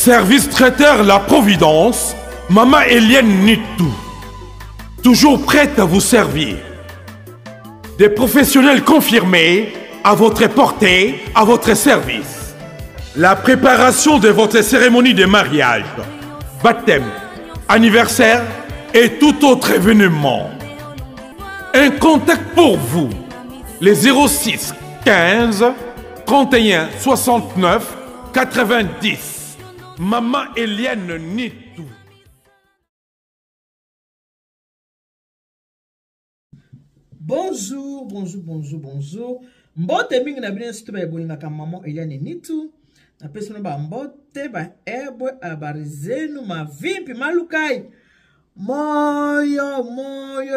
Service traiteur La Providence, Maman Eliane Nitou. Toujours prête à vous servir. Des professionnels confirmés, à votre portée, à votre service. La préparation de votre cérémonie de mariage, baptême, anniversaire et tout autre événement. Un contact pour vous, les 06 15 31 69 90. Maman Eliane Nitou. Bonjour, bonjour, bonjour, bonjour. Mbote mingi na bine situ ba ebolinga ka Maman Eliane Nitou. Na peso ba mbote ba ebwe abarizenu mavimpi malukai. Moyo,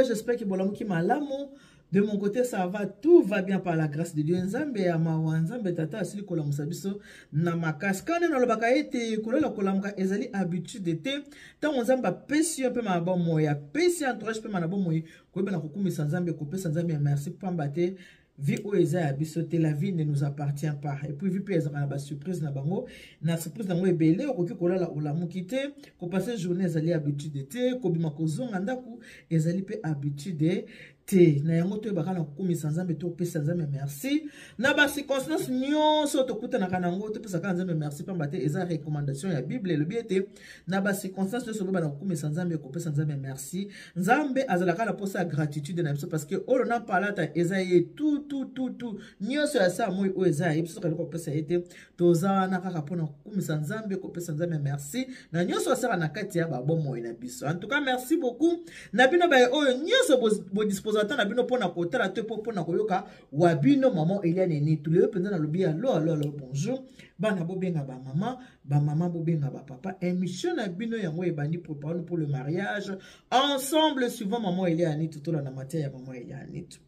j'espère que bolamuki malamu. De mon côté, ça va, tout va bien par la grâce de Dieu. Nzambe ya mawa, Nzambe tata asili kola musabiso na makasi. Kane na lobaka ete kolela kola muka ezali habitude te. Tant Nzamba pesi un peu ma bon moya, pesi entourage peu ma bon moya. Koyeba na kokumisa Nzambe kopesa Nzambe merci pambate. Vie au eza ya bisote, la vie ne nous appartient pas. Et puis vie pe ezaka na ba surprise na bango. Na surprise nango ebele okoki kolela olamuki te, ko passer journée ezali habitude te, ko bima kozonga ndaku ezali pe habitude te. Na yango to ebaka na kokumisa Nzambe to pesa Nzambe merci. Na ba circonstance nyonso to kuta na kanango to pesa Nzambe merci pambate eza recommandation ya Bible le biete. Na ba circonstance to soba na kokumisa Nzambe ko pesa Nzambe merci. Nzambe azalaka la posa gratitude na biso parce que olo na palata eza ye tout nyonso ya sa moi o eza ye biso ko pesa ete toza na kaka pona kokumisa Nzambe ko pesa Nzambe merci. Na nyonso asara na kati ya ba bon moi na biso. En tout cas merci beaucoup. Na bino ba oyo nyonso bo dispose na bino pona kotala te pona koyoka wabino Maman Eliane Nitou le penza na lobi allo bonjour bana bobenga ba maman bobenga ba papa émission na bino yango ebandi préparer pour le mariage ensemble suivant Maman Eliane Nitou to na matière ya Maman Eliane Nitou.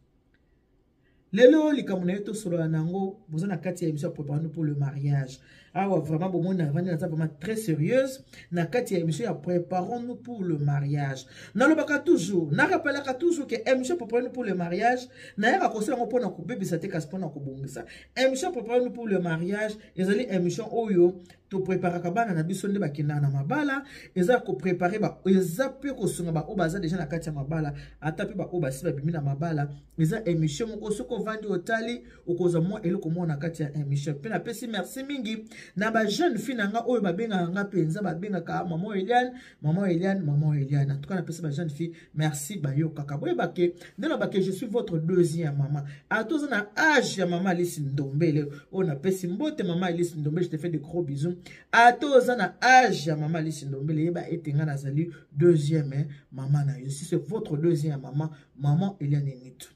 Lelo likamuna yeto solo nango bozana kati ya émission préparer pour le mariage. Ah ouais, vraiment bon monde vraiment très sérieuse na kati ya émission ya préparons-nous pour le mariage. Na lobaka toujours, na rappelaka toujours que émission préparons-nous pour le mariage na yaka kosela ngo pona ko bebisa te kasi pona ko bongisa. Émission préparons-nous pour le mariage, ezali émission oyo to préparaka bana na biso nde bakina na mabala, eza ko préparer ba eza pe ko sunga ba obaza déjà na kati ya mabala, ata pe ba obasi ba bimi na mabala, eza émission moko soko vandi otali okoza moi eloko mo na kati ya émission. Pe na pesi merci mingi na ba jeune fille nanga oyo babenga nga penza babenga ka Maman Eliane. En tout cas na pesi ba jeune fille merci ba yo kaka boye bake ndelo bake je suis votre deuxième maman. A tous na âge ya Maman Alice Ndombele on a pesi mbote Maman Alice Ndombele, je te fais de gros bisous. A tous na âge ya Maman Alice Ndombele yeba etenga na zali deuxième maman na yo. Si c'est votre deuxième maman, Maman Eliane Nitou.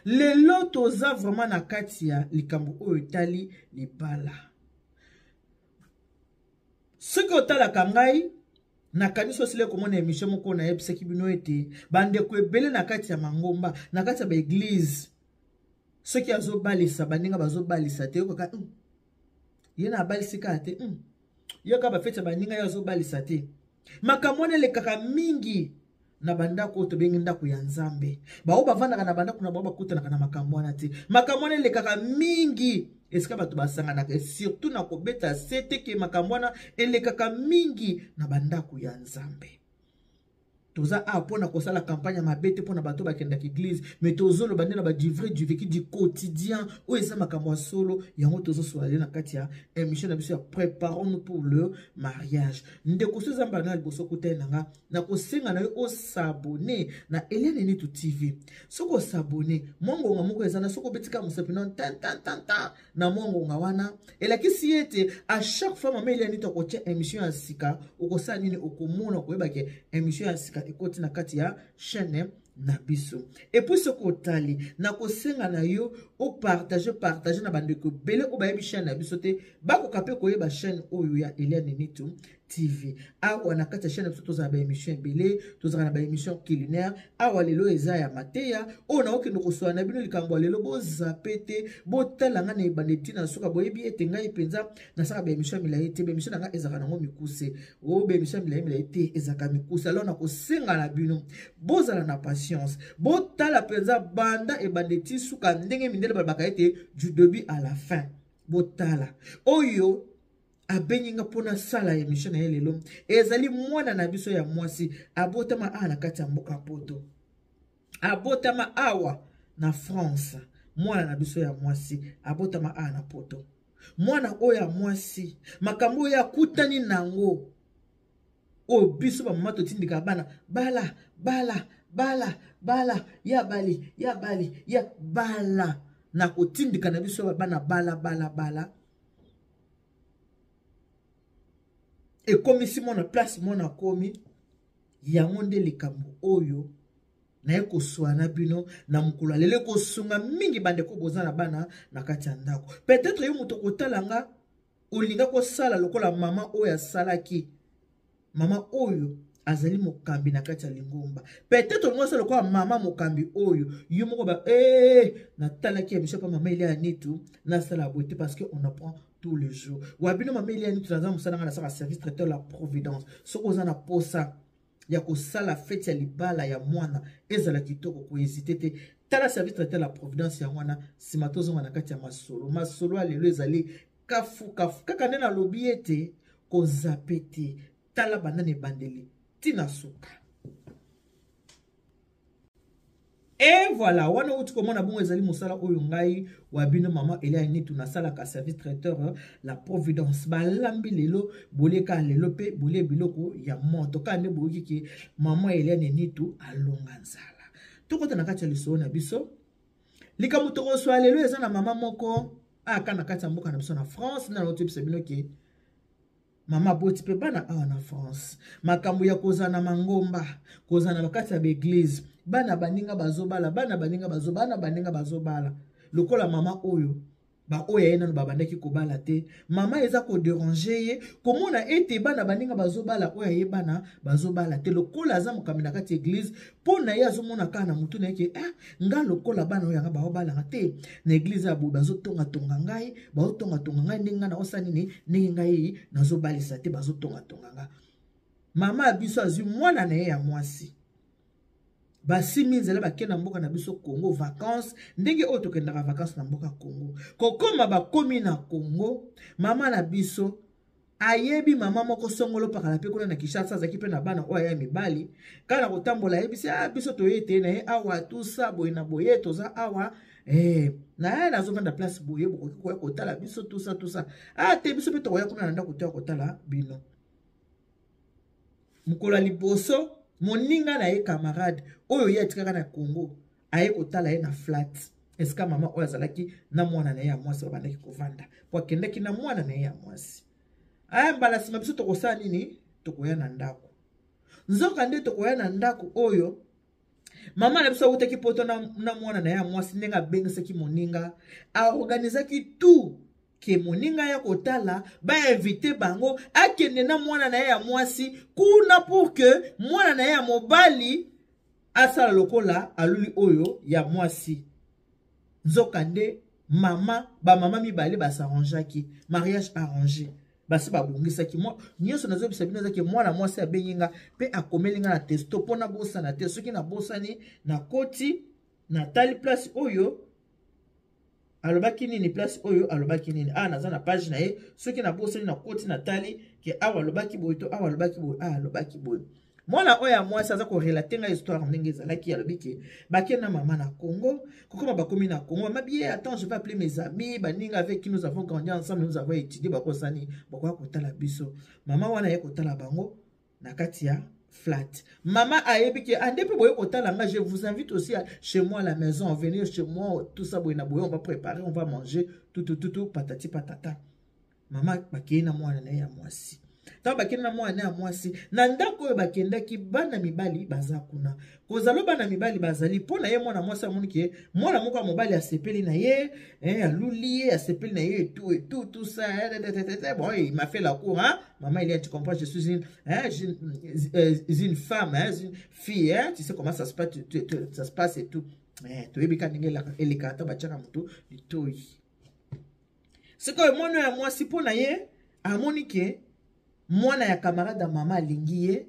Lelo toza vraiment na kati ya likambo oyo etali libala. Ce que otala kangai na kaniso sile komona émission moko na yebisaki bino ete bande ko ebele na kati ya mangomba na kati ya ba église. Ce qui azo balisa baninga bazo balisa te yoka yena balisika te yoka ba fete baninga yazo balisa te. Makamone le kaka mingi na bandako to bengi ndako ya Nzambe. Ba oba vanda na bandako na baba kuta na makamwana te. Makamwana le kaka mingi eska bato basanga na surtout na kobeta sete ke makamwana ele kaka mingi na bandako ya Nzambe. Toza pona kosala campagne mabete pona bato bakenda ki église mais tozo lo bandela ba vivre du vécu du quotidien o eza makamwa solo yango tozo soale na kati ya émission na biso préparons-nous pour le mariage. Ndeko so zamba na liboso kutenanga na kosenga na yo o s'abonner na Eliane Nitou TV. Soko s'abonner mongo moko eza na soko betika musapino tan na mongo wana elakisi ete à chaque fois Maman Eliane Nitou ko tia émission ya sika okosala nini okomona koyeba ke émission ya sika ekoti na kati ya chaîne na biso. Et puis ce kotali na kosenga na yo o partager na bandeko bele o bayebi chaîne na biso te bako kape koyeba chaîne oyo ya Eliane Nitou TV. Awa na kati ya chaîne biso tozana ba émission bele, tozana ba émission culinaire. Awa lelo eza ya mateya o na okendo kosoa na bino likambo lelo bo zapete bo talanga na bandeti na soka boyebi ete ngai penza na saka ba émission milaye te ba émission nga ezaka nango mikuse o ba émission milaye te ezaka mikuse. Alors na kosenga na bino bozala na patience bo tala penza banda e bandeti suka ndenge mindele babaka ete du début à la fin bo tala oyo abenyinga pona sala ya mission na lelo ezali mwana na biso ya mwasi abotama na kati ya mboka poto abotama awa na France mwana na biso ya mwasi abotama na poto mwana oyo ya mwasi makambo ya kutani nango o biso ba mama totindika bana bala ya bali ya bala na kotindika na biso bana bala e komi si mona place mona komi yango nde likambo oyo na eko swana bino na mukula lele ko sunga mingi bande ko bozana bana na kati ya ndako peut-être yo muto kotalanga olinga ko sala lokola mama oyo asalaki mama oyo azali mokambi na kati ya lingomba peut-être olinga sala lokola mama mokambi oyo yo moko ba na talaki ya bisho pa mama ile ya nitu na sala boite parce que on apprend tous les jours wabino mama ile ya nitu na zamu sala na sala service traiteur la providence soko zana posa ya kosala fete ya libala ya mwana ezala kitoko ko hésiter te tala service traiteur la providence ya mwana simatozo na kati ya masolo alelo ezali kafu kaka nena lobi ete ko zapete tala banane bandeli tina suka et voilà wana uti komona bongo ezali musala oyo ngai wabino mama elia nitu na sala ka service traiteur la providence balambi lelo boleka lelo pe bole biloko ya moto kande boki ke mama elia nitu alonga nzala tokota na kati ya liso na biso likamu toko so lelo eza na mama moko aka na kati ya mboka na biso na France na loto biso bino ke mama boti pe bana na France makambo ya kozana mangomba kozana bakati ya église bana baninga bazobala bana baninga bazobala lokola mama oyo ba oya ena no babandaki kobala te mama eza ko déranger ye komona ete bana baninga bazobala oya ye bana bazobala te lokola za mokambi na kati église pona ye azomona kana mutu na yeke nga lokola bana oya nga bazobala te na église ya bo bazotonga ngai bazotonga ngai ndenge na osani ni ndenge ngai nazobalisa te bazotonga nga mama abiso azwi mwana na ye ya mwasi basimi nzela bakenda mboka na biso Congo vacances ndenge oyo tokendaka vacances na mboka Congo kokoma bakomi na Congo mama na biso ayebi mama moko songolo pakala pe kuna na Kinshasa azaki pe na bana oyo ya mibali kana kotambola yebisi biso toyete na ye awa tusa boye na boye toza awa na ye nazovanda place boye bokoki koya kotala biso tusa te biso pe tokoya kuna na ndako te kotala bino mukolo liboso moninga na ye camarade oyo ye atikaka na Congo aye kotala ye na flat eska mama oyo azalaki na mwana na ye ya mwasi babandaki kovanda po akendaki na mwana na ye ya mwasi mbala nsima biso tokosala nini tokoya na ndako nzoka nde tokoya na ndako oyo mama na biso awutaki poto na mwana na ye ya mwasi ndenge abengisaki moninga aorganizaki tout ke moninga ya kotala ba invité bango akende na mwana na ye ya mwasi kuna pour que mwana na ye ya mobali asala lokola aluli oyo ya mwasi nzoka nde mama mibale basarrangeaki mariage arrangé basi babongisaki nyonso nazobisa bino ezaki mwana mwasi abenginga pe akomelinga na testo mpona bosana te soki nabosani na koti natali place oyo alobaki nini place oyo alobaki nini naza na page na ye soki na bosani na koti natali ke awa alobaki boye to awa alobaki boye alobaki boye mwana oyo ya mwasi aza korelate nga histoire ndenge ezalaki alobi ke bakenda mama na Congo kokoma bakomi na Congo mama bien attends je vais appeler mes amis baninga avec qui nous avons grandi ensemble nous avons étudié bakosani bakoya kotala biso mama wana ye kotala bango na kati ya flat mama ayebi ke ande pe boye kotala nga je vous invite aussi chez moi à la maison venir chez moi tout ça boye na boye on va préparer on va manger tout patati patata mama bakei na mwana na ya mwasi ta bakenda na mwana ya mwasi na ndako oyo bakendaki bana mibali baza kuna kozalo bana mibali bazali pona ye mwana mwasi amoni ke mwana moko ya mobali asepeli na ye aluli ye asepeli na ye tout ça bon il m'a fait la cour maman il a tu comprends je suis une femme une fille tu sais comment ça se passe et tout toyebi ka ndenge eleka ata batiaka moto litoi sikoyo mwana ya mwasi pona ye amoni ke mwana ya camarade ya mama alingi ye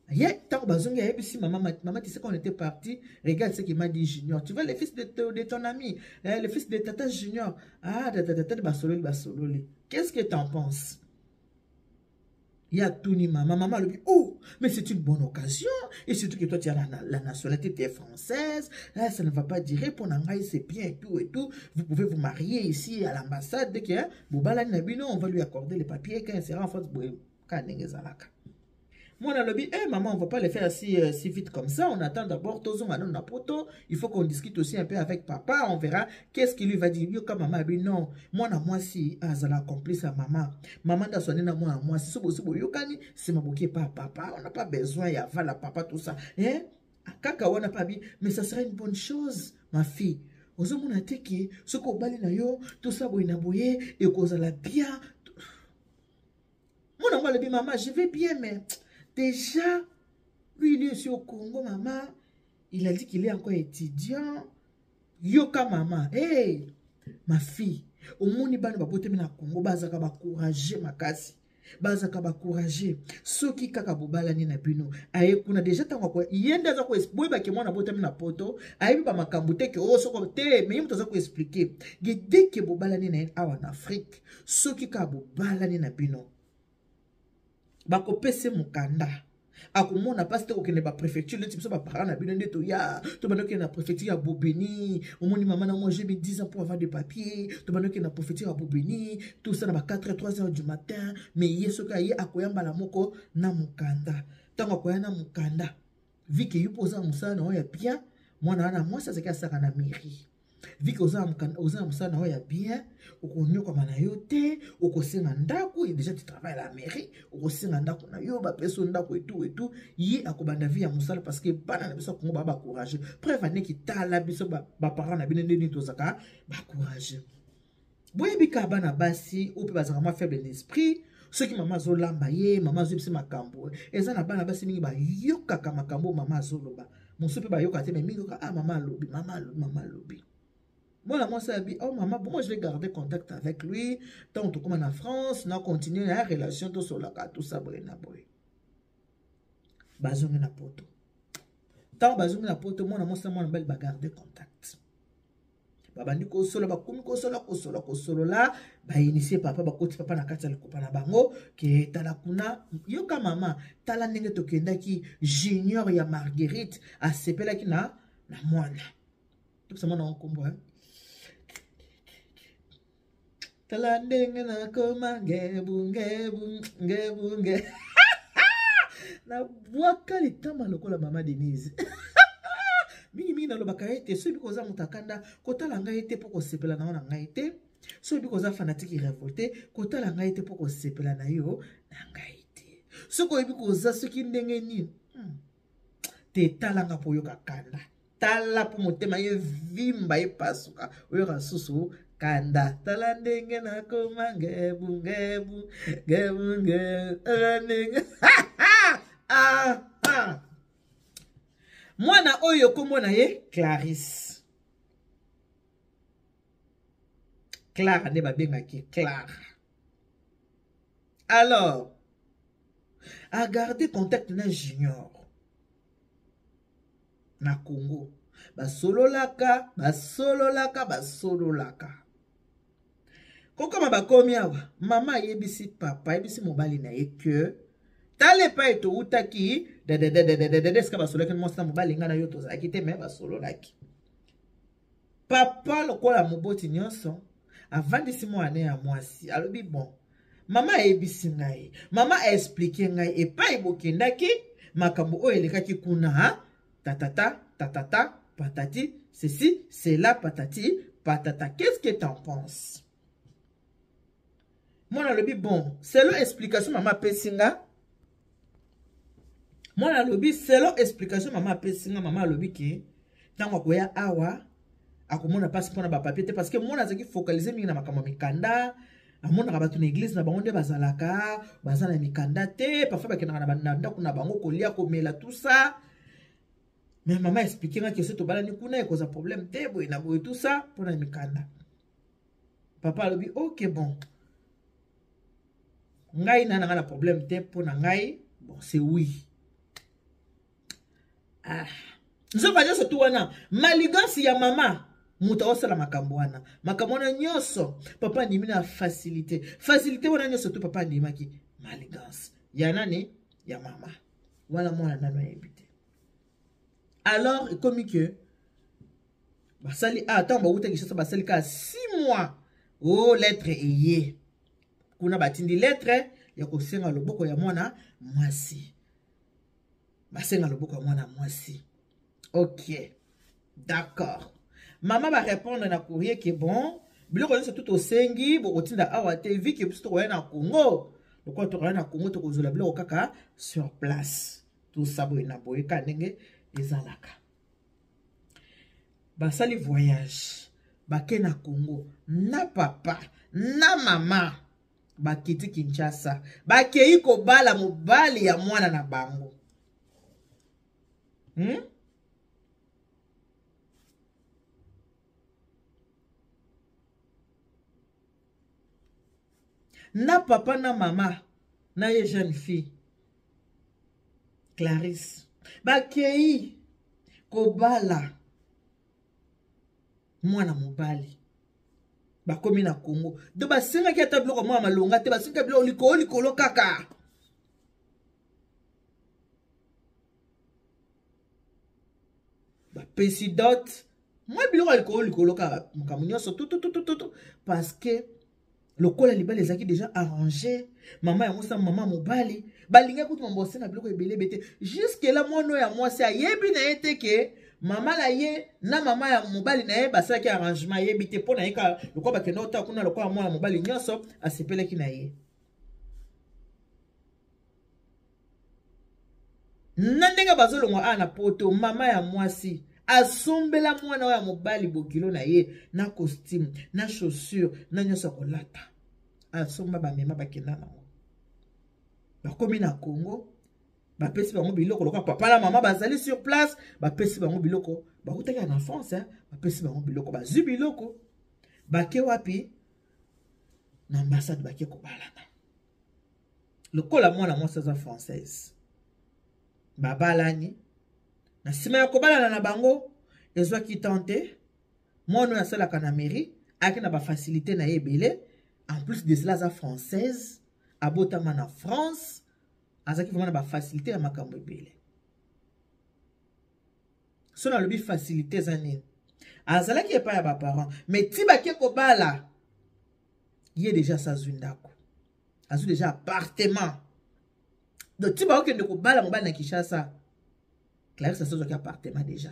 Maman, tu sais qu'on était parti. Regarde ce qu'il m'a dit, Junior. Tu vois, le fils de ton ami, le fils de Tata Junior. Ah, qu'est-ce que tu en penses? Il y a tout ni maman. Maman lui dit, oh, mais c'est une bonne occasion. Et surtout que toi, tu as la nationalité française. Là, ça ne va pas dire, pour Nangaï, c'est bien et tout et tout. Vous pouvez vous marier ici à l'ambassade. Dès qu'il y a Boubala Nabino, on va lui accorder les papiers quand il sera en France. Moi, on a dit, maman, on ne va pas les faire si vite comme ça. On attend d'abord, il faut qu'on discute aussi un peu avec papa. On verra qu'est-ce qu'il lui va dire. Yo, comme maman, non, moi, si, ça l'a accompli sa maman. Maman, dans son moi, si c'est ma bouquet pas papa. On n'a pas besoin, il y a la papa, tout ça. Hein? Kaka, on n'a pas dit, mais ça serait une bonne chose, ma fille. Aux hommes, on a dit que ce qu'on bali na yo, tout ça, et qu'on a bien. Moi, on a dit, maman, je vais bien, mais. Déjà, lui, il est aussi au Congo, maman. Il a dit qu'il est encore étudiant. Yoka, maman. Hey, ma fille. Au monde, il va na Congo. Bazaka ba courager, ma kasi. Bazaka ba courager. Ceux qui kaka bobala ni na bino. Aye, kuna déjà tango quoi. Yenda za ko expliquer. Ba ke mwana bote na poto. Aye, ba makambute ke o soko te. Mais il za ko expliquer. Dès que bobala ni na awa en Afrique. Ceux qui kaka bobala ni na bino. Bako pese mukanda. Akumona pas te okene ba préfecture le type so ba parana bino ndeto ya to banoke na préfecture ya Bobeni omoni maman na moi j'ai mis 10 ans pour avoir des papiers to banoke na préfecture ya Bobeni tout ça na ba 3 heures du matin mais yeso ka ye akoyamba la moko na mukanda tango akoya na mukanda vi ke yupoza musana oya bien mwana na moi ça c'est ça na mairie vi ke oza musana oya bien okonyoka mana yote okosenga ndako et déjà tu travailles à la mairie okosenga ndako na yo ba peso ndako et tout yi akobanda vie ya musala parce que bana na biso kongo ba courage prévane ki tala biso ba parents na bino ndeni tozaka ba courage boyebi ka bana basi ou pe bazaka ma faible d'esprit ceux qui maman zo lamba ye maman zo bisi makambo eza na bana basi mingi ba yokaka makambo maman zo loba mosu pe ba yoka te mais mingi ka maman lobi. Moi, ça dit, oh maman, bon, moi je vais garder contact avec lui. Tant que comme en France, on a continué la relation, tout sur la carte, tout ça, brena boy. Bazong na poto. Tant bazong na poto, moi, ça, moi, on va garder contact. Babandi ko solo, ba kumi ko solo là, ba initié papa, ba koti papa na kata le copa na bango, ke talakuna, yoka maman, tala nenge tokenda ki junior ya Marguerite, a sepela ki na mwana. Tout ça, moi, on comprend, hein. Talandenge na koma ngebu na bwaka litama lokola mama Denise mingi na lobaka ete so bi koza mutakanda kotala ngai ete poko sepela na ona ngai ete so bi koza fanatique révolté kotala ngai ete poko sepela na yo na ngai ete so ko bi koza soki ndenge ni te talanga po yoka kanda tala po motema ye vimba e pasuka oyo rasusu kanda talandenge na koma ngebu mwana oyo komona ye Clarisse Clara nde babengaki Clara. Alors a garder contact na Junior na Congo basololaka kokoma bakomi awa mama yebisi papa yebisi mobali na ye que tale pa eto utaki ska basololaki mwasi na mobali nga na yo tozalaki te me basololaki papa lokola moboti nyonso avandisi mwana ya mwasi alobi bon mama yebisi ngai mama explique ngai epai bokendaki makambo oyo elekaki kuna ha tatata patati ceci cela patati patata. Qu'est-ce que t'en penses? Moi le bon selon explication maman pesinga moi le selon explication maman pesinga maman lobi ki tango koya awa akomona passe pona ba papier parce que moi nazaki focaliser mingi na makambo mikanda amona ka batu na église na bango nde bazalaka bazana mikanda te parfois bakena na ndako na bango kolia komela tout ça. Mais maman expliquait que ce tobala ni kuna cause problème te boy na boy tout ça pour na mikanda. Papa a dit OK bon. Ngai na problème te pour na ngai bon c'est oui. nzoka nyonso tu wana maligance ya mama muta osala makambo wana nyonso papa ndimi na facilité wana nyonso tu papa ndimaki maligance ya nani ya mama wala mwana nano yebi te. Alors ekomi que basali tant bauta kishasa basali ka 6 mois lettre eye kuna batindi lettre ya kosenga loboko ya mwana mwasi basenga loboko ya mwana mwasi. Ok, d'accord. Maman va répondre na courrier que bon biloko nyonso tout osengi bokotinda awa te vi ke biso tokoya na Congo lokola tokoya na Congo tokozola biloko kaka sur place tout ça boye na boye ka ndenge ezalaka. Basali voyage bake na Congo na papa na mama bakiti Kinshasa bakei kobala mobali ya mwana na bango. Na papa na mama na ye jeune fille Clarisse bakei kobala mwana mobali bakomi na Congo do basengaki ata biloko mwa malonga te basenga biloko likolo kaka. Bapesi dot mwa biloko likolo kaka makambo nyonso tout parce que lokola libala ezaki déjà arrangé mama ya musa mama mobali balinga kutu mbose na biloko ebele bete jusque là mono ya mwasi ayebi na yete ke mama la ye na mama ya mobali na ye basalaki arrangement yebi te pona yeka lokola bakenda ota kuna lokola mwana mobali nyonso asepelaki na ye. Na ndenge bazolongwa na poto mama ya mwasi asombela mwana ya mobali bokilo na ye na costume na chaussure na nyonso kolata asomba bamema bakenda nango bakomi na Congo bapesi bango biloko lokola papa na mama bazali sur place bapesi bango biloko bakutaki na France bapesi bango biloko bazwi biloko bake wapi na ambassade bake kobalana lokola mwana mwasi aza française babalani na sima ya kobalana na bango ezwaki tante mwana asalaka na mairie aki na bafacilité na ye ebele en plus de cela aza française abotama na France azaki vraiment na bafacilité ya makambo ebele. So na lobi facilité eza nini azalaki epai ya baparent mais ti bake kobala ye déjà sazwi ndako azwi déjà appartement donc ti bakokende kobala mobali na Kinshasa Clarisse azwaki appartement déjà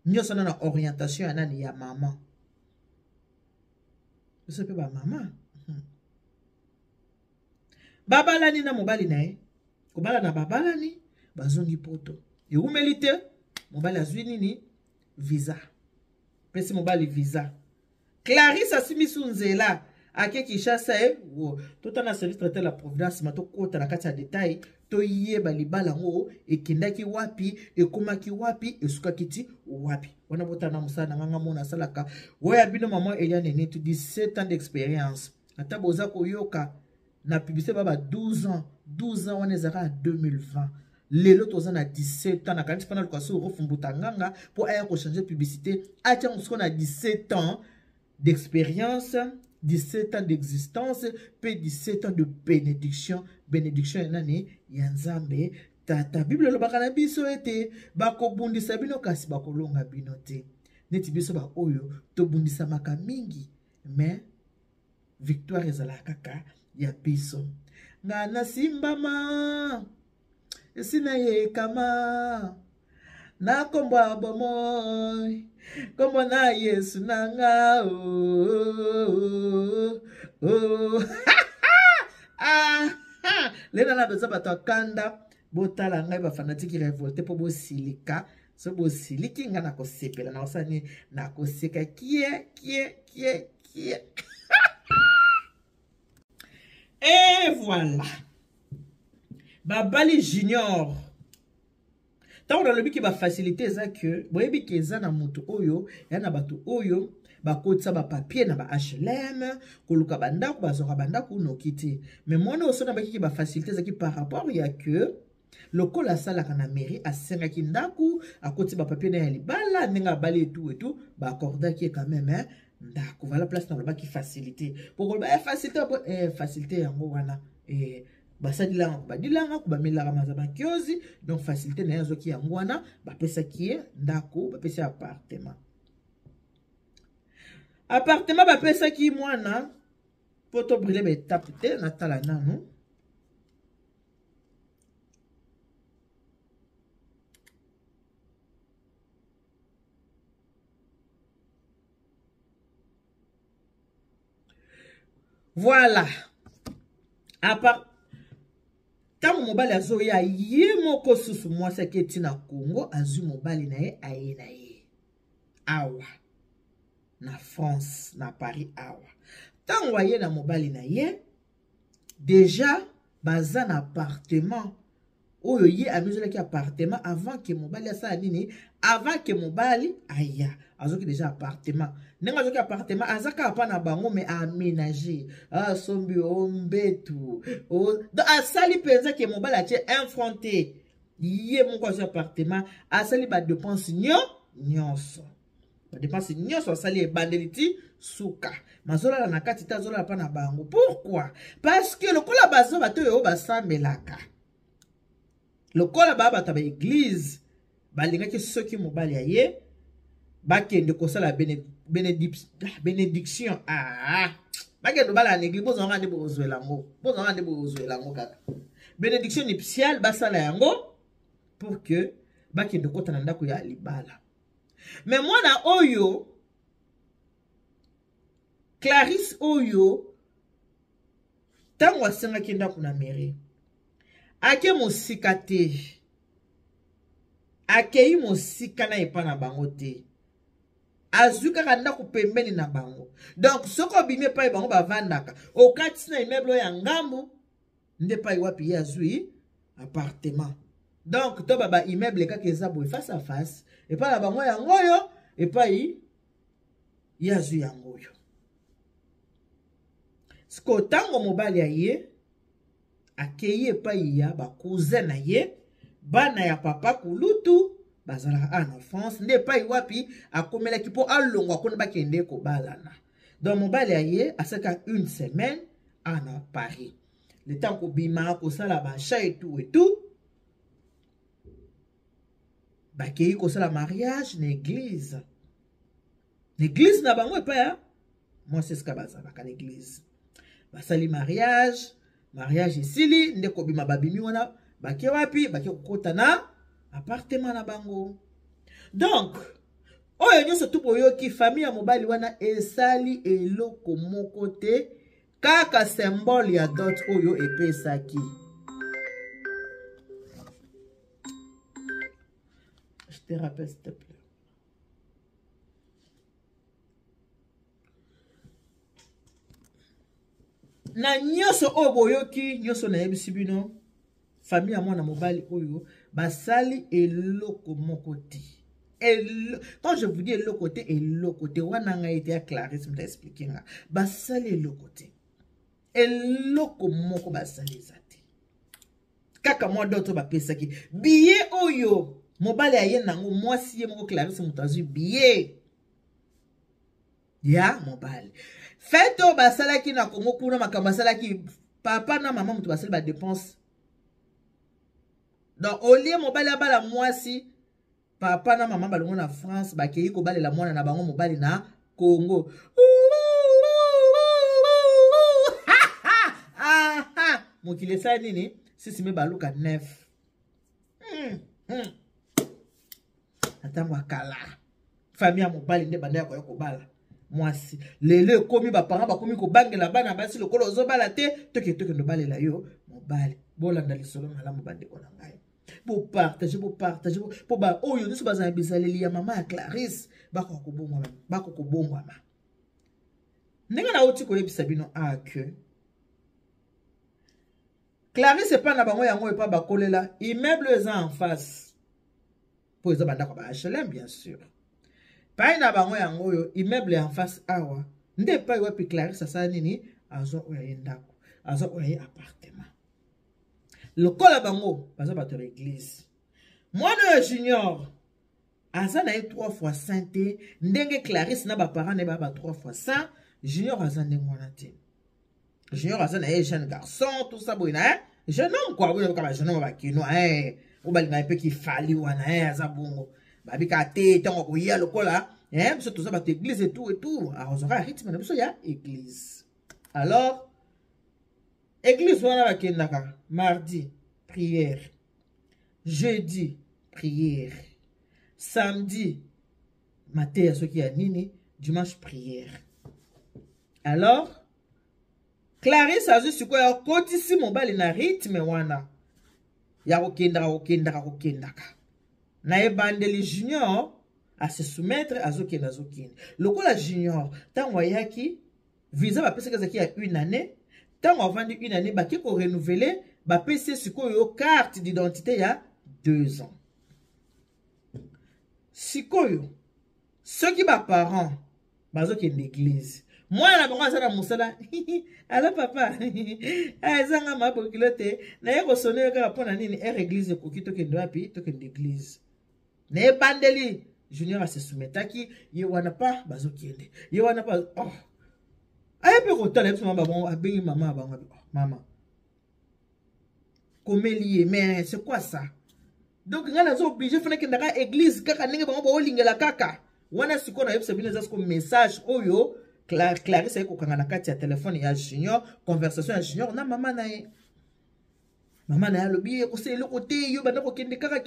nyonso na orientation ya nani ya mama biso mpe bamama babalani na mobali na ye kobala na babalani bazongi poto eumeli te mobali azwi nini visa pesi mobali visa Clarisse asimisu nzela ake Kinshasa totana service traité la providence mato kota na kati ya détail toyeba libala ngo ekendaki wapi ekomaki wapi esukaki ti wapi wana botana musana nganga mona salaka oya bino maman Eliane Netu 17 ans d'expérience ata boza koyoka na publicité baba 12 ans wana ezaka 2020 lelo toza na 17 ans na kanisi pana lukaso rofumbuta nganga po aya ko changer publicité atia ngusiko na 17 ans d'expérience 17 ans d'existence, puis 17 ans de bénédiction. Bénédiction nani yanzambe tata. Bible lo bakana biso ete bako bundisa bino kasi bako longa bino te. Neti biso ba oyo to bundisa maka mingi, mais victoire ezala kaka ya biso. Ngana simbama esina ye kama na komba bomoy como na Yesu nanga lena na beza bato kanda botala ngai ba fanatiki révolté po bosilika so bosiliki nga na kosepela na osani na koseka kie et voilà babali junior. Tant dans le but qui va faciliter ça que boyebi keza na mutu oyo ya na batu oyo bakotsa ba papier na ba HLM koluka bandako bazoka bandako nokiti mais mona oso na baki ki ba faciliter ça qui par rapport ya que lokola asalaka na mairie asengaki ndako akoti bapapier na ya libala ndenge abali et tout baakordaki quand même ndako voilà place na lobaki facilité pokoloba facilité yango wana basalilanga badilanga kubamelaka maza bakiozi donc facilité na ye azoki yango wana bapesaki ye ndako bapesi appartement bapesaki mwana po tobrile baetape te natala nanu voilà ntango mobali azoya ye moko susu mwasi aketi na Congo azwi mobali na ye aye na ye awa na France na Paris awa ntango aye na mobali na ye déjà baza na appartement oyo ye amizolaki appartement avant que mobali asala nini avant que mobali aya azoki déjà appartement ndenge azoki appartement azaka apa na bango mais aménager sombi ombetu donc asali penza que mobali atie infronté ye moko azoki appartement asali badepense nyonso badepense nyonso asali ebandeli ti suka mazolala na kati te azolala pa na bango pourquoi parce que lokola bazo bato oyo basambelaka lokola baba ta ba église balingaki soki mobali aye bakende kosala bénédiction bakende bala na église bozanga nde bozwela yango kaka bénédiction nuptiale basala yango pour que bakende kota na ndako ya libala mais mwana oyo Clarisse oyo tango asengaki ndako na mairie ake mosika te akei mosika na epa na bango te azwi kaka ndako pembeni na bango donc soko obimi epai bango bavandaka okati na immeuble ya ngambo nde epai wapi ye azwi appartement donc to baba immeuble kaka eza boye face à face epai na bango yango oyo epai ye azwi yango oyo siko ntango mobali ya ye akei epai ya bakousin na ye bana ya papa kulutu bazalaka en France nde epai wapi akomelaki mpo alongwa kuna bakende kobalana donc mobali ya ye asalaka une semaine en Paris le temps kobima kosala bacha et tout bakei kosala mariage na église na bango epai ya mwasi esika bazalaka na église basali mariage esili nde kobima babimi wana bake wapi bake kokota na appartement na bango donc oyo nyonso tu boyoki famille ya mobali wana esali eloko moko te kaka symbole ya dot oyo epesaki je te rappelle s'il te plaît na nyonso oyo boyoki nyonso nayebisi bino famille ya mwana mobali oyo basali eloko moko te quand je vous dis eloko te wana ngai ete ya Clarisse mta expliquer nga basali eloko te eloko moko basali eza te kaka mwa doto bapesaki billet oyo mobali aye nango mwasi ye moko Clarisse moto azwi billet ya mobali fete oyo basalaki na Congo kuna makambo basalaki papa na mama moto basali badepense donc olie mobali abala mwasi papa na mama balongo na France bakei kobalela mwana na bango mobali na Congo mokili esali nini sisi me baluka 9 atango akala famille ya mobali nde banda ya koya kobala mwasi lelo ekomi baparent bakomi kobangela bana basi lokolo ozobala te toke ndobalela yo mobali bolanda lisolo malamu bandeko na ngai bopartage po ba oyo nyonso bazala bizaleli ya mama ya Clarisse bakokobongwama ndenge nauti koyebisa bino que Clarisse epa na bango yango epa bakolela immeuble eza en face po eza bandako ba HLM bien sûr pai na bango yango oyo immeuble en face awa nde epai wapi Clarisse asala nini azwa oyo ye ndako azwa oyo ye appartement Le col à bango, par exemple, à l'église. Moi, le junior, Azan a eu 3 fois sainté, ndenge Clarisse n'a pas parent, n'a pas 3 fois saint, junior Azan n'est pas naté. Junior Azan a eu jeune garçon, tout ça, bon, hein? Jeune homme, quoi, oui, comme un jeune homme, qui nous, hein? Ou bien, un peu qui fallait, ou hein, Azabongo. Babi, kate, tant qu'on y a le col là, hein? Parce que tout ça, bah, église et tout, et tout. Alors, on aura un rythme, mais il y a église. Alors, église, on a la mardi, prière. Jeudi, prière. Samedi, matin à ce qui a nini, dimanche, prière. Alors, Clarisse a dit quoi, il y a ici mon bal na rythme wana. Ya okendaka. Na ebandeli junior à se soumettre à zokenda. Le coup la junior, tant wayaki visa ba pesa kazaki a une année, tant on vendu une année ba ki ko renouveler ba pesa sikoyo carte d'identité ya 2 ans. Sikoyo, ceux qui sont parents, bazo qui l'église. Moi, la banque, ça moussala. Alors, papa, zanga ma bokilote, na yeko sonné ka pona nini église ko kito ke ndoapi to ke l'église. Na bandeli, junior se soumetaki, ye wana pa bazo kiende. Ye wana pa oh. Aye pe ko tala pe mama bon abengi mama bango mama. Komeli mais c'est quoi ça? Donc, on a obligé de faire que l'église, kaka nenge bango ba olingela kaka. Wana siko na yebisa bino zasko message oyo Clarisse eko kanga kati ya téléphone ya junior, conversation ya junior na mama na ye. Mama na lobi ko se le côté yo banda ko kende kaka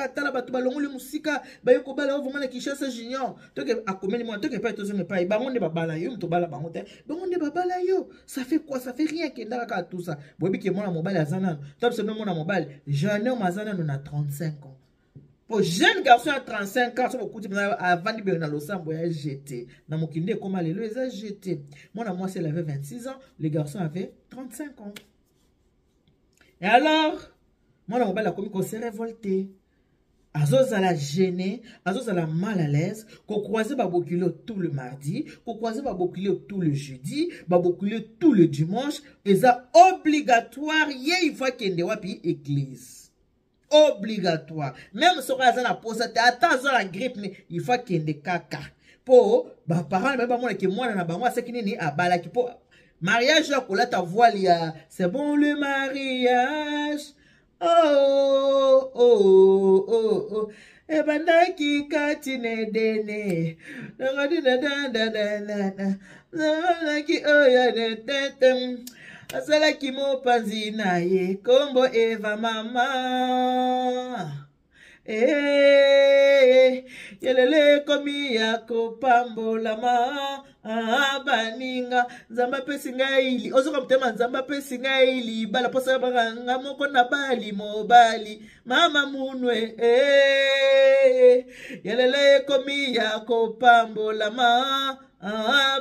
tala batu balongoli musika ba yo ko bala vraiment na Kinshasa junior. Donc akomeli moi donc pas to zonge pa bango ne babala yo mto bala bango te. Bango ne babala yo. Ça fait quoi? Ça fait rien kenda kaka tout ça. Bobi ke mona mobile azana. Top se mona mobile. Jeune homme azana na 35 ans. Pour jeune garçon à 35 ans, avant de bien dans le sang, il a jeté. Dans mon kinde, comme il a jeté. Moi, elle avait 26 ans, les garçons avaient 35 ans. Et alors, moi, on a commis qu'on s'est révolté. Azos à la gêner, Azos à la mal à l'aise, qu'on croisait Babokilo tout le mardi, qu'on croisait Babokilo tout le jeudi, Babokilo tout le dimanche, et ça obligatoire, il faut qu'il y ait une église. Obligatoire. Même si on a la pose, attends la grippe, mais il faut qu'il y ait des caca. Pour, bah, parents, même pas moi, qui moi, moi, c'est qui n'est à bala qui pour. Mariage, là, pour là, ta voix, c'est bon le mariage. Oh, oh, oh, oh. E bandaki katine dene. Nanaki oya de tetem. Asala kimo panzi na ye kombo Eva mama. Yelele komi ya kopambo lama. Baninga nzamba pesinga ili ozoka mtema nzamba pesinga ili bala posa banga moko na bali mobali mama munwe yelele komi ya kopambo lama.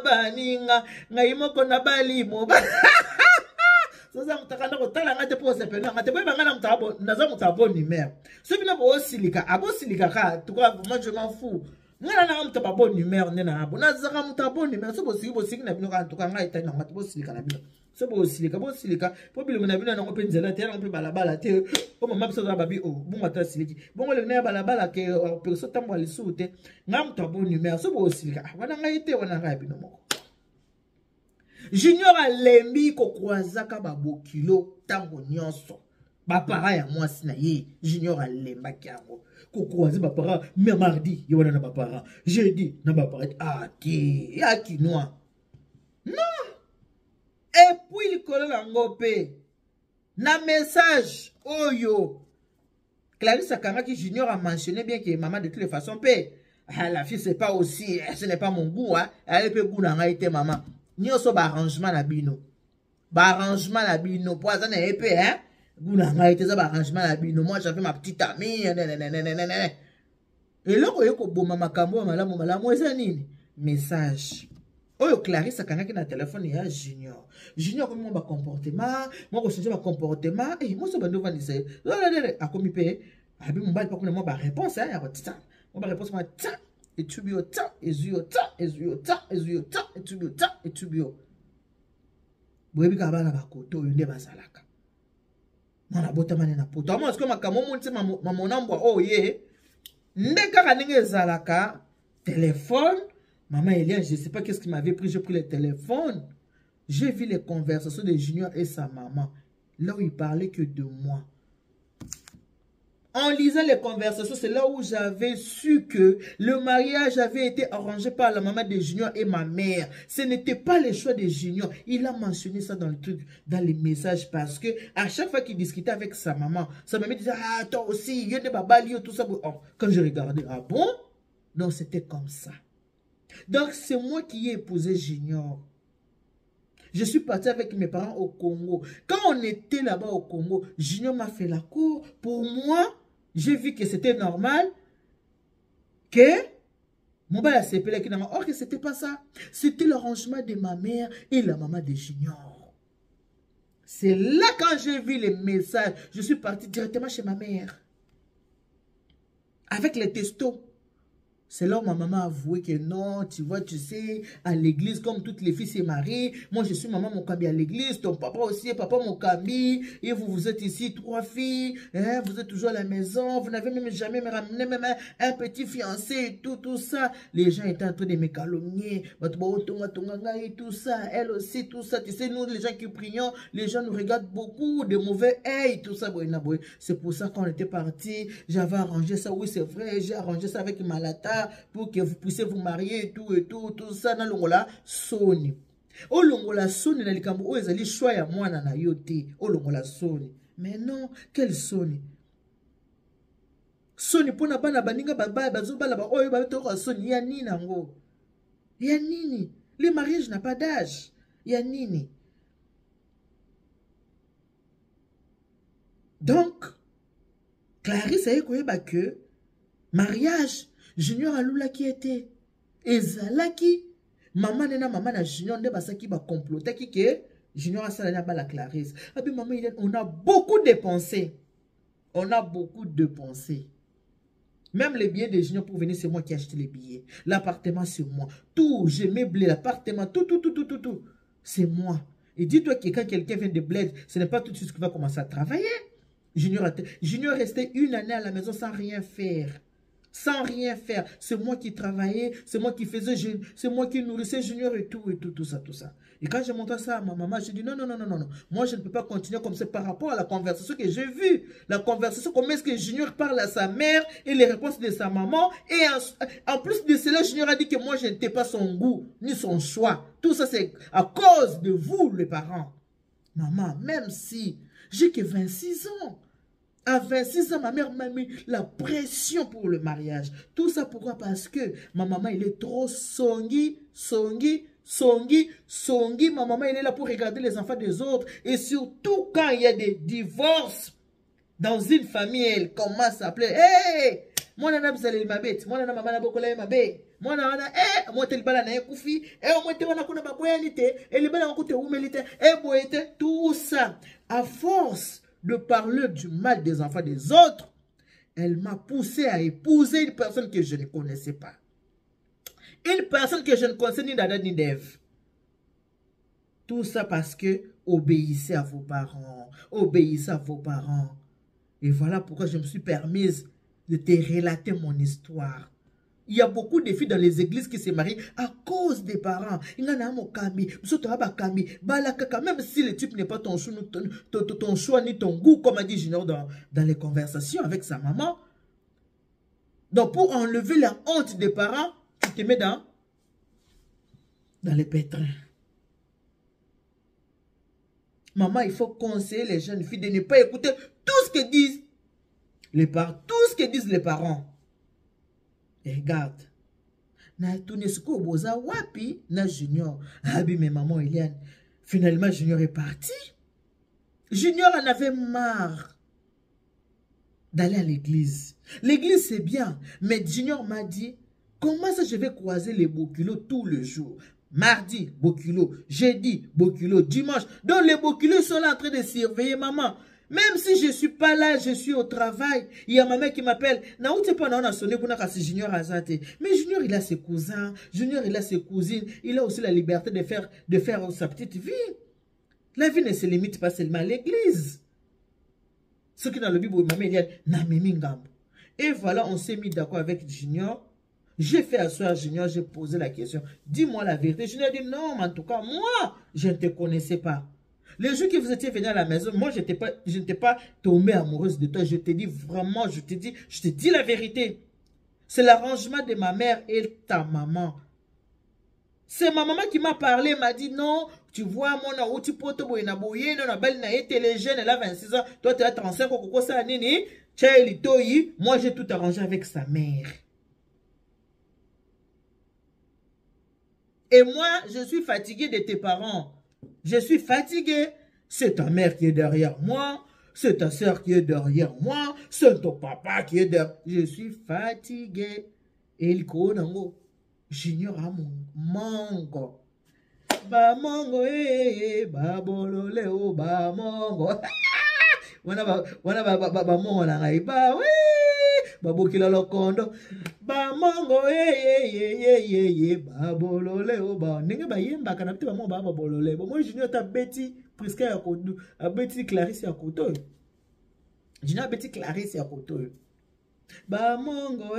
Baninga ngai moko na bali mobali. Sasa mutakanda kotala ngate pose pena ngate boy bangana mutabo nazo mutabo numéro soki na bo silika abo silika ka tuka moi je m'en fous ngana na mutaba bon numéro nena abo nazaka mutabo numéro so bo siki na bino ka tuka ngai tani ngate bo silika na bino so bo silika po bilo na bino na ngo penzela te na ngo balabala te o mama biso za babi o bunga ta siliki bongo le na balabala ke perso tambo alisute ngam mutabo numéro so bo silika wana ngai te wana ngai bino moko. Junior a lembi ko kwazaka babokilo tango nyonso. Bapara ya mwasi na ye. Junior a lemba kiango. Ko kwazi bapara mardi yona na bapara. Jeudi na bapara. Ah ki ya kinoa. Non. Et puis il colle la ngope. Na message oyo. Clarisse Akangaki Junior a mentionné bien que maman de toutes les façons paie. Ah, la fille c'est pas aussi, ce n'est pas mon goût hein. Elle peut goût na été maman. Nyoso ba arrangement la bino. Ba arrangement la bino. Poison et épée, hein. Gouna nga été ça ba arrangement la bino. Moi, j'avais ma petite amie. Et là, vous ko boma makambo malamu eza nini? Message. Oyo Clarisse Akangaki na téléphone ya Junior. Junior comment ba comportement, moi ko changer ba comportement. Moi so bando vanisa. A komi pe. Abi mbali pa kuna moi ba réponse hein, ya tita. Moi ba réponse moi ta. Et tu bio ta, et tu bio ta, et tu bio ta, et tu bio ta, et tu bio ta, et tu bio. Boyebi kabala bakoto yonde bazalaka. Mwana bota mane na poto. Amo asko makamo monte mamonambwa oh ye. Ndeka kanenge zalaka téléphone. Maman Eliane, je ne sais pas qu'est-ce qui m'avait pris, j'ai pris le téléphone. J'ai vu les conversations de Junior et sa maman. Là où il parlait que de moi. En lisant les conversations, c'est là où j'avais su que le mariage avait été arrangé par la maman de Junior et ma mère. Ce n'était pas le choix de Junior. Il a mentionné ça dans le truc, dans les messages, parce que à chaque fois qu'il discutait avec sa maman disait, ah, toi aussi, il y a des babalio, tout ça. Oh, quand je regardais, ah bon? Non, c'était comme ça. Donc, c'est moi qui ai épousé Junior. Je suis parti avec mes parents au Congo. Quand on était là-bas au Congo, Junior m'a fait la cour. Pour moi, j'ai vu que c'était normal que mon père a s'épelé qui n'a pas. Or que c'était pas ça. C'était l'arrangement de ma mère et la maman de Junior. C'est là quand j'ai vu les messages, je suis parti directement chez ma mère. Avec les textos. C'est là où ma maman a avoué que non, tu vois, tu sais, à l'église, comme toutes les filles se marient, moi je suis maman Mokambi à l'église, ton papa aussi est papa Mokambi, et vous êtes ici, 3 filles, hein, vous êtes toujours à la maison, vous n'avez même jamais ramené même un petit fiancé et tout ça. Les gens étaient en train de me calomnier, et tout ça, elle aussi, tout ça. Tu sais, nous, les gens qui prions, les gens nous regardent beaucoup de mauvais œil, tout ça. C'est pour ça qu'on était partis, j'avais arrangé ça, oui c'est vrai, j'ai arrangé ça avec Malata, pour que vous puissiez vous marier et tout ça dans l'ongola soni. O l'ongola soni na likambo o ezali choix ya mwana na yote. O l'ongola soni. Mais non, quel soni? Soni pona bana baninga baba bazo bala ba oyo ba to soni ya nini nango? Ya nini? Le mariage n'a pas d'âge. Ya nini? Donc Clarisse a koyeba que mariage Junior alula qui était ezalaki maman nena maman na Junior nde basaki ba comploter ki ke Junior asala ba la Clarisse. Abi maman on a beaucoup dépensé. On a beaucoup dépensé. Même les billets de Junior pour venir, c'est moi qui ai acheté les billets. L'appartement, c'est moi. Tout, j'ai meublé l'appartement, tout. C'est moi. Et dis-toi que quand quelqu'un vient de bled, ce n'est pas tout de suite qu'il va commencer à travailler. Junior restait 1 année à la maison sans rien faire. Sans rien faire. C'est moi qui travaillais, c'est moi qui faisais, c'est moi qui nourrissais Junior et tout ça. Et quand j'ai montré ça à ma maman, j'ai dit non. Moi, je ne peux pas continuer comme ça par rapport à la conversation que j'ai vue. La conversation, comment est-ce que Junior parle à sa mère et les réponses de sa maman. Et en plus de cela, Junior a dit que moi, je n'étais pas son goût, ni son choix. Tout ça, c'est à cause de vous, les parents. Maman, même si j'ai que 26 ans, à 26 ans, ma mère m'a mis la pression pour le mariage. Tout ça pourquoi? Parce que ma maman, il est trop songi. Ma maman, elle est là pour regarder les enfants des autres. Et surtout quand il y a des divorces dans une famille, elle commence à appeler. Hey! Moi, nana bizale ma bête. Moi, nana maman na bokola ma bête. Moi, nana, moi, tel bala na ekufi. Moi, te wana kuna baboyanite. Le bala na koute umelite. Boyete. Tout ça. À force de parler du mal des enfants des autres, elle m'a poussé à épouser une personne que je ne connaissais pas. Une personne que je ne connaissais ni d'Adam ni d'Ève. Tout ça parce que obéissez à vos parents. Obéissez à vos parents. Et voilà pourquoi je me suis permise de te relater mon histoire. Il y a beaucoup de filles dans les églises qui se marient à cause des parents. Il y en a un kami, même si le type n'est pas ton choix ni ton goût, comme a dit Junior dans les conversations avec sa maman. Donc pour enlever la honte des parents, tu te mets dans les pétrins. Maman, il faut conseiller les jeunes filles de ne pas écouter tout ce que disent les parents. Et regarde, na tunesko boza wapi na Junior. Abi mais maman Eliane. Finalement Junior est parti. Junior en avait marre d'aller à l'église. L'église c'est bien, mais Junior m'a dit comment ça je vais croiser les boculos tous les jours. Mardi, boculo, jeudi, boculo, dimanche. Donc les boculos sont là en train de surveiller maman. Même si je ne suis pas là, je suis au travail. Il y a ma mère qui m'appelle. Mais Junior, il a ses cousins. Junior, il a ses cousines. Il a aussi la liberté de faire sa petite vie. La vie ne se limite pas seulement à l'église. Ce qui dans le Bible, maman Eliane, na mimi ngambo. Et voilà, on s'est mis d'accord avec Junior. J'ai fait asseoir Junior, j'ai posé la question. Dis-moi la vérité. Junior a dit non, mais en tout cas, moi, je ne te connaissais pas. Les jours que vous étiez venus à la maison, moi, je n'étais pas tombée amoureuse de toi. Je te dis vraiment, je te dis la vérité. C'est l'arrangement de ma mère et ta maman. C'est ma maman qui m'a parlé, m'a dit non, tu vois, mon outil poto boyena boyena na belle na été les jeunes, elle a 26 ans, toi tu as 35 ans, koko ça nini, tcheli toyi, moi j'ai tout arrangé avec sa mère. Et moi, je suis fatigué de tes parents. Je suis fatigué. C'est ta mère qui est derrière moi, c'est ta soeur qui est derrière moi, c'est ton papa qui est derrière. Je suis fatigué. Et il connaît. Junior a mon mango. Ba mango ba bolole o ba mango. Wana ba mongo na ngai ba we ba bokila lokondo. Ba mango ba bolole o ba ndenge ba yemba kana pete ba mongo ba bolole. Bo mo Junior ta beti Priska ya kodu, a beti Clarisse ya koto. Junior beti Clarisse ya koto. Ba mongo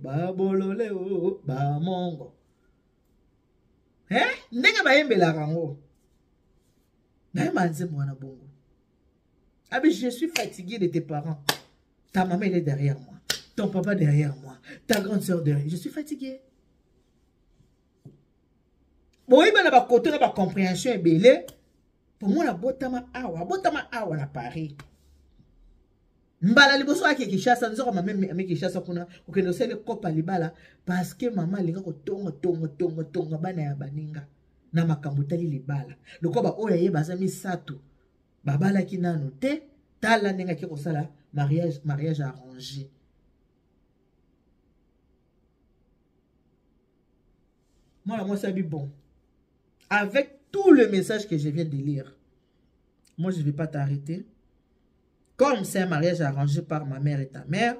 ba bolole o ba mongo. Ndenge ba yembela rango. Na manze mwana bongo. Abi, je suis fatigué de tes parents. Ta maman elle est derrière moi. Ton papa derrière moi. Ta grande soeur derrière. Je suis fatigué. Bon, il y a ba côté na ba compréhension ebele. Pour moi la botama awa na Paris. Mbala liboso ake Kishasa nzoko mame Kishasa kuna okendo sele kopa libala parce que maman linga ko tonga bana ya baninga na makambo tali libala lokoba oya ye bazami sato babala ki nano te tala ninga ki kosala mariage arrangé. Moi ça dit bon. Avec tout le message que je viens de lire, moi je ne vais pas t'arrêter. Comme c'est un mariage arrangé par ma mère et ta mère,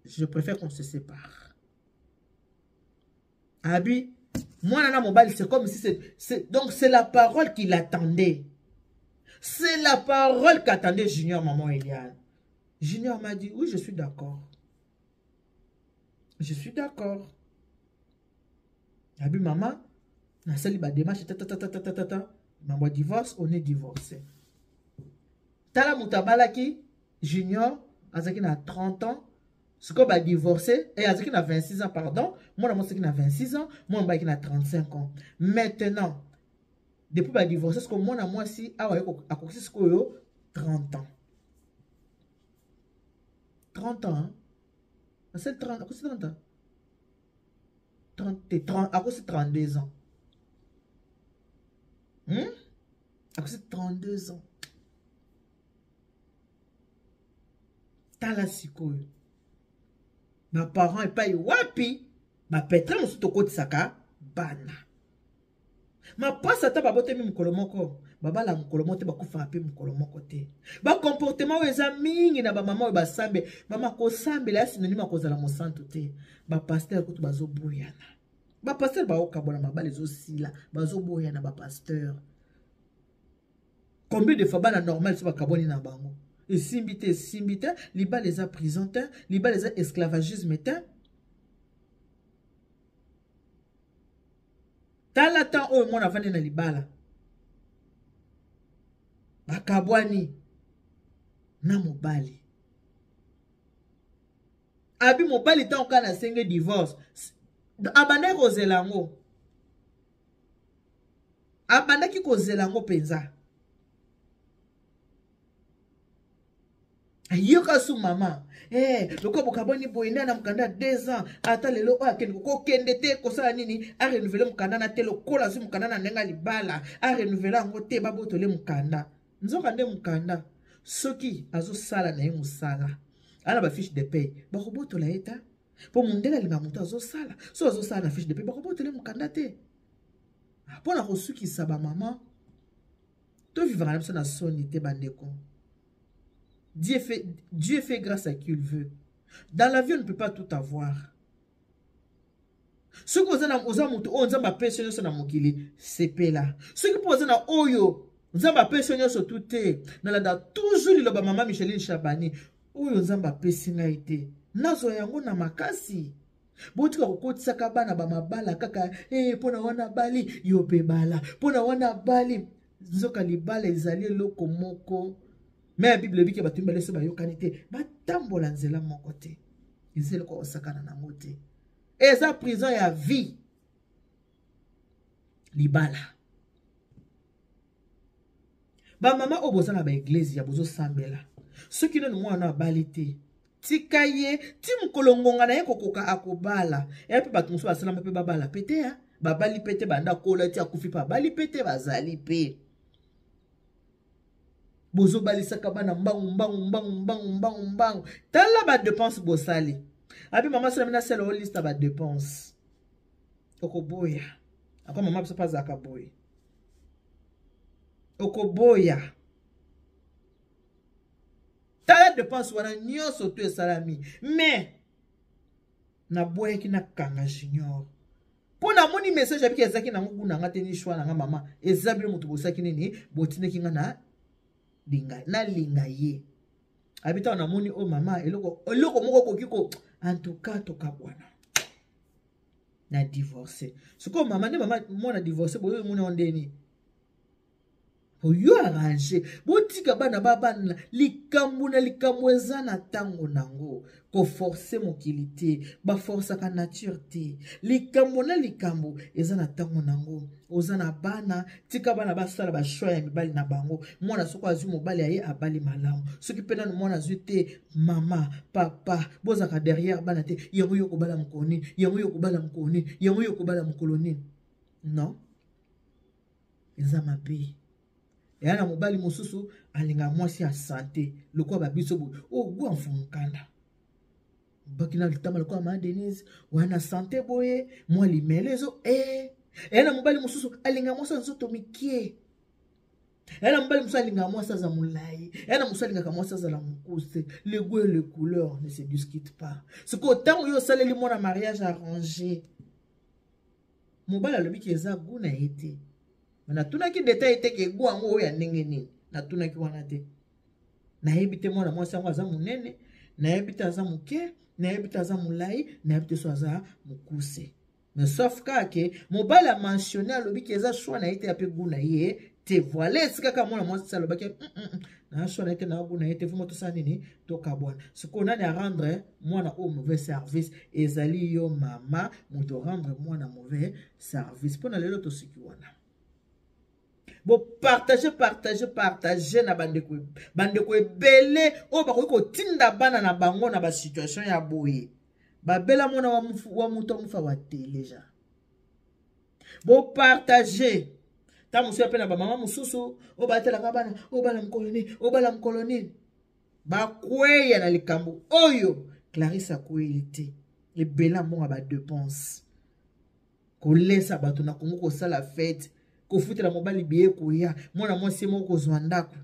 je préfère qu'on se sépare. Abi, moi, Nana Mobile, c'est comme si c'est... Donc, c'est la parole qu'il attendait. C'est la parole qu'attendait Junior, maman Eliane. Junior m'a dit, oui, je suis d'accord. Je suis d'accord. Abi, maman, on a sali ba démarche, maman divorce, on est divorcé. Tala Moutabalaki, Junior, Azaki a 30 ans, ce qu'on va divorcer, et Azaki a 26 ans, pardon. Moi, je a 26 ans, moi, je a 35 ans. Maintenant, depuis que je divorcer, ce que moi, si, à 30 ans. 30 ans, hein? C'est 30 ans. 30, à cause de 32 ans. À cause de 32 ans. Tala sikoyo. Ma parent et pas wapi. Ma petra musuto koti saka. Bana. Ma passe ata babote mi mkolomoko. Baba la mkolomote ba kufa api mkolomoko te. Ba comportement weza mingi na ba mama ba sambe. Mama ko sambe la synonyme ko zala mosanto te. Ba pasteur kutu bazo boyana. Ba pasteur ba okabona mabale zo sila. Bazo boyana ba pasteur. Combien de fois bana normal so ba kaboni na bango. Et simbite, liba les a prisonniers, liba les a esclavagisme. Talata o mon avane na libala. Bakabwani na mobali. Abi mobali ta onka na senge divorce. Abanda ko zelango. Abanda ki ko zelango penza. Yoka su mama. Loko bokaboni boyenda na mkanda 2 ans. Ata lelo akende ko kende te ko sala nini a renouveler mkanda na telo kola su mkanda na ndenga libala a renouveler ngo te babotole mkanda. Nzoka nde mkanda. Soki azo sala na ye musala. Ana ba fiche de paie. Ba kobotola eta. Po mundela linga mutu azo sala. So azo sala na fiche de paie ba kobotole mkanda te. Pona ko suki saba mama. To vivra na soni te bandeko. Dieu fait grâce à qui il veut. Dans la vie, on ne peut pas tout avoir. Ce que vous avez, c'est là. Ce qui pose na oyo, Nzamba pesi nyonso tout nalanda toujours liloba mama Micheline Chabani oyo nzamba pesi ngai te nazo yango na makasi botika kokotisaka bana bamabala kaka pona wana bali yo pe bala pona wana bali nzoka libala ezali eloko moko me ya Bible bike bato mbala so bayokani te batambola nzela moko te ezeli ko osakana nango te eza prison ya vie libala ba mama oboza na ba église ya bozo sambela soki neno mwana abali te tika ye ti mkolongonga na ye kokoka akobala epe bato mosusu basalama mpe babala pete ya babali pete banda kola ti akufi pa bali pete bazali pe bozo balisaka bana mbangu tala ba dépense bosali abi mama sala mina sala liste ba dépense okoboya akwa mama biso pa zaka boy okoboya tala dépense wana nyonso to esalami mais na boyaki na kanga junior pona moni message abiki ezaki nango kuna nga te ni choix nanga mama ezabile mutu bosaki nini botineki nga na linga ye abita na moni o mama eloko moko kokiko en tout cas toka bwana na divorcer siko mama ne mama mona divorcer boyo mona ondeni oyo arranger botika bana babana likambo na likambo eza na tango nango ko forcer mokili te ba force ka nature te likambo na likambo eza na tango nango oza na bana tika bana basala ba choix ya mibali na bango mwana soko azwi mobali aye abali malamu soki pena no mwana azwi te mama papa bozaka derrière bana te yango yo ko bala mkoni yango yo ko bala mkoni yango yo ko bala mkoloni non eza mabe yana mobali mosusu alinga mwasi ya santé lokwa babiso bo o gwa mfumukanda bakina litama lokwa ma Denise wana santé boye mwa limelezo yana mobali mosusu alinga mwasi nzoto mikie yana mobali mosusu alinga mwasi za mulai yana mosusu alinga mwasi za la mukuse le goût et les couleurs ne se discutent pas ce que tant yo saleli mona mariage arrangé mobali alobi ki eza guna ete na tuna ki détail te ke gwa ngo ya ndenge nini na tuna ki wana te na yebite mwana mwasi yango aza munene na yebite aza muke na yebite aza mulai na yebite so aza mukuse mais sauf que mobali a mentionné alobi ki eza choix na ete ape guna ye te voilà esika ka mwana mwasi saloba ke na choix na ete na guna ye te fumo to sa nini to kabwana ce qu'on a à rendre mwana au mauvais service ezali yo mama moto rendre mwana mauvais service pona lelo to siki wana bo partager na bandeko ebele o bakoki kotinda bana na bango na ba situation ya boye babela mona wa muto mufa wa teleja bo partager ta musu ya pe na ba mama mususu o batela ka bana o bala mkoloni ba kweya na likambo oyo Clarisse akwelite ebela mbonga ba dépense ko lesa bato na kongo ko sala fête ko futela mobali biye koya mwana mwasi moko kozwa ndako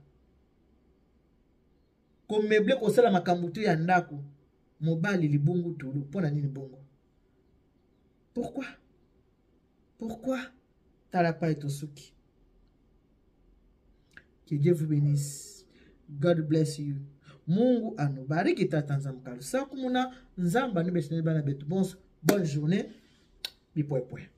ko meble ko sala makambo to ya ndako mobali libungu tulu pona nini bongo pourquoi tala pa etosuki. Que Dieu vous bénisse. God bless you. Mungu anubariki tata nzamkalu sakumuna nzamba nibesene bana betu bonne journée bipwepwe.